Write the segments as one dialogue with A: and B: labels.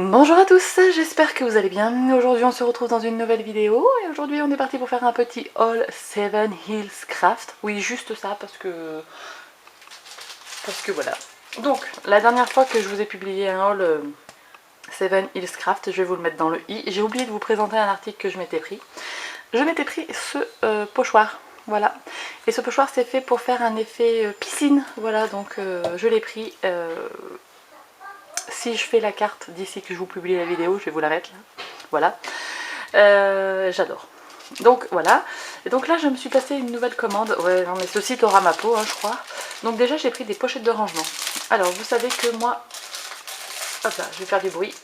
A: Bonjour à tous, j'espère que vous allez bien. Aujourd'hui on se retrouve dans une nouvelle vidéo et aujourd'hui on est parti pour faire un petit haul Seven Hills Craft. Oui, juste ça parce que voilà. Donc la dernière fois que je vous ai publié un haul Seven Hills Craft, je vais vous le mettre dans le i, j'ai oublié de vous présenter un article que je m'étais pris. Je m'étais pris ce pochoir, voilà. Et ce pochoir c'est fait pour faire un effet piscine, voilà, donc je l'ai pris. Si je fais la carte d'ici que je vous publie la vidéo, je vais vous la mettre là. Voilà. J'adore. Donc voilà. Et donc là je me suis passé une nouvelle commande. Ouais non mais ce site aura ma peau hein, je crois. Donc déjà j'ai pris des pochettes de rangement. Alors vous savez que moi, hop là, je vais faire du bruit.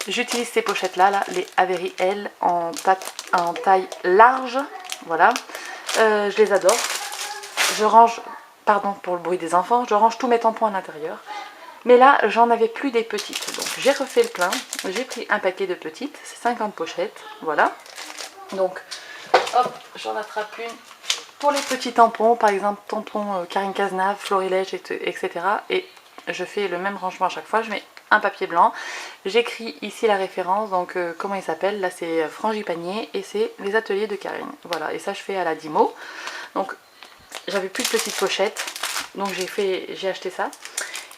A: J'utilise ces pochettes là, les Avery L en taille large. Voilà. Je les adore. Je range, pardon pour le bruit des enfants, je range tous mes tampons à l'intérieur. Mais là, j'en avais plus des petites. Donc j'ai refait le plein. J'ai pris un paquet de petites. C'est 50 pochettes. Voilà. Donc, hop, j'en attrape une pour les petits tampons. Par exemple, tampon Karine Cazenave, Florilège, etc. Et je fais le même rangement à chaque fois. Je mets un papier blanc. J'écris ici la référence. Donc, comment il s'appelle? Là, c'est Frangipanier. Et c'est les ateliers de Karine. Voilà. Et ça, je fais à la Dimo. Donc, j'avais plus de petites pochettes. Donc, j'ai acheté ça.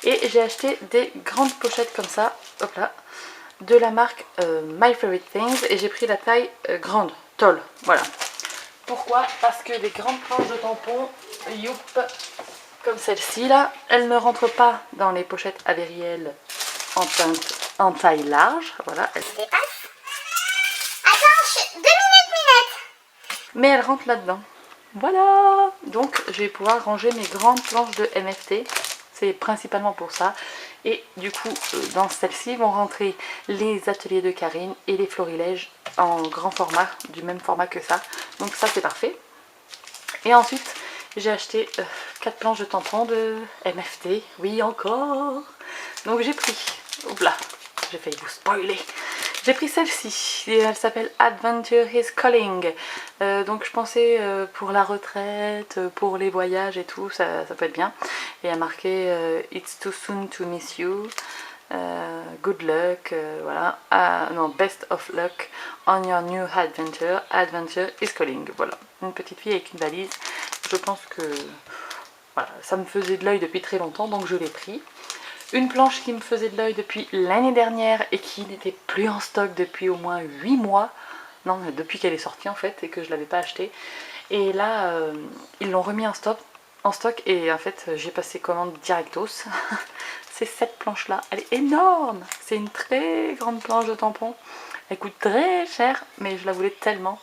A: Et j'ai acheté des grandes pochettes comme ça, hop là, de la marque My Favorite Things. Et j'ai pris la taille grande, tall, voilà. Pourquoi? Parce que des grandes planches de tampons, youp, comme celle-ci là, elles ne rentrent pas dans les pochettes Averiel en taille large, voilà. Elles dépassent. Attends, 2 minutes. Mais elles rentrent là-dedans. Voilà. Donc je vais pouvoir ranger mes grandes planches de MFT. C'est principalement pour ça. Et du coup, dans celle-ci vont rentrer les ateliers de Karine et les florilèges en grand format, du même format que ça. Donc ça, c'est parfait. Et ensuite, j'ai acheté 4 planches de tampons de MFT. Oui, encore. Donc j'ai pris, oula, j'ai failli vous spoiler. J'ai pris celle-ci, elle s'appelle Adventure is Calling. Donc je pensais pour la retraite, pour les voyages et tout, ça peut être bien. Et il y a marqué It's too soon to miss you, good luck, voilà. Non, best of luck on your new adventure, Adventure is Calling. Voilà, une petite fille avec une valise. Je pense que voilà, ça me faisait de l'œil depuis très longtemps, donc je l'ai pris. Une planche qui me faisait de l'œil depuis l'année dernière et qui n'était plus en stock depuis au moins 8 mois. Non, depuis qu'elle est sortie en fait et que je ne l'avais pas achetée. Et là, ils l'ont remis en stock et en fait, j'ai passé commande directos. C'est cette planche-là, elle est énorme. C'est une très grande planche de tampon. Elle coûte très cher, mais je la voulais tellement.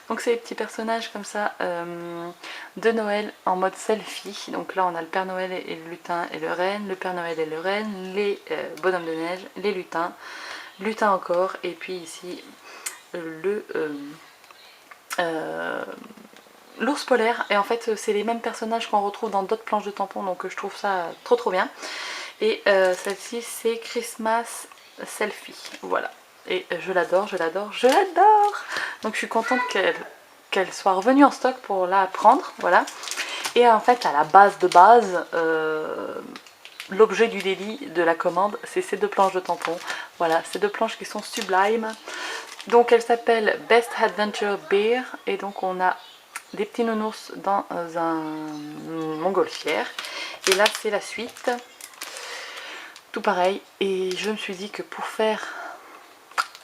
A: Donc c'est des petits personnages comme ça de Noël en mode selfie. Donc là on a le Père Noël et le lutin et le renne, le Père Noël et le renne, les bonhommes de neige, les lutins, lutin encore, et puis ici l'ours polaire. Et en fait c'est les mêmes personnages qu'on retrouve dans d'autres planches de tampons, donc je trouve ça trop bien. Et celle-ci c'est Christmas Selfie, voilà. Et je l'adore, je l'adore, je l'adore. Donc je suis contente qu'elle soit revenue en stock pour la prendre, voilà. Et en fait à la base de base, l'objet du délit de la commande, c'est ces deux planches de tampons. Voilà, ces deux planches qui sont sublimes. Donc elle s'appelle Best Adventure Bear. Et donc on a des petits nounours dans un montgolfière. Et là c'est la suite. Tout pareil. Et je me suis dit que pour faire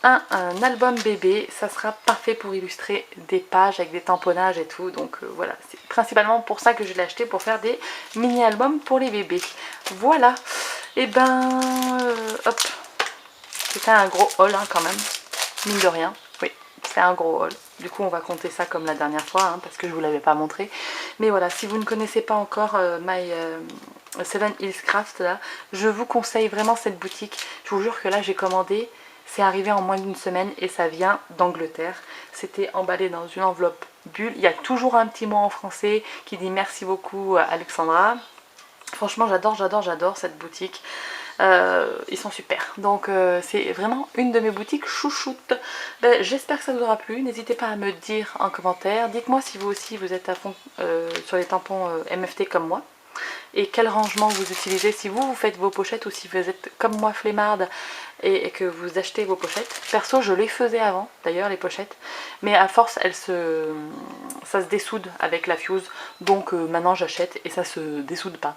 A: un album bébé, ça sera parfait pour illustrer des pages avec des tamponnages et tout. Donc voilà, c'est principalement pour ça que je l'ai acheté, pour faire des mini albums pour les bébés. Voilà. Et ben hop, c'était un gros haul hein, quand même, mine de rien. Oui, c'est un gros haul. Du coup on va compter ça comme la dernière fois hein, parce que je vous l'avais pas montré. Mais voilà, si vous ne connaissez pas encore Seven Hills Craft là, je vous conseille vraiment cette boutique. Je vous jure que là j'ai commandé. C'est arrivé en moins d'une semaine et ça vient d'Angleterre. C'était emballé dans une enveloppe bulle. Il y a toujours un petit mot en français qui dit merci beaucoup Alexandra. Franchement j'adore cette boutique. Ils sont super. Donc c'est vraiment une de mes boutiques chouchoutes. Ben, j'espère que ça vous aura plu. N'hésitez pas à me dire en commentaire. Dites-moi si vous aussi vous êtes à fond sur les tampons MFT comme moi. et quel rangement vous utilisez, si vous faites vos pochettes ou si vous êtes comme moi flemmarde et que vous achetez vos pochettes. Perso je les faisais avant d'ailleurs les pochettes, mais à force ça se dessoude avec la fuse, donc maintenant j'achète et ça se dessoude pas.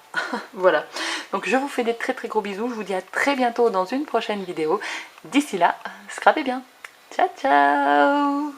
A: Voilà, donc je vous fais des très gros bisous, je vous dis à très bientôt dans une prochaine vidéo. D'ici là, scrapez bien. Ciao ciao.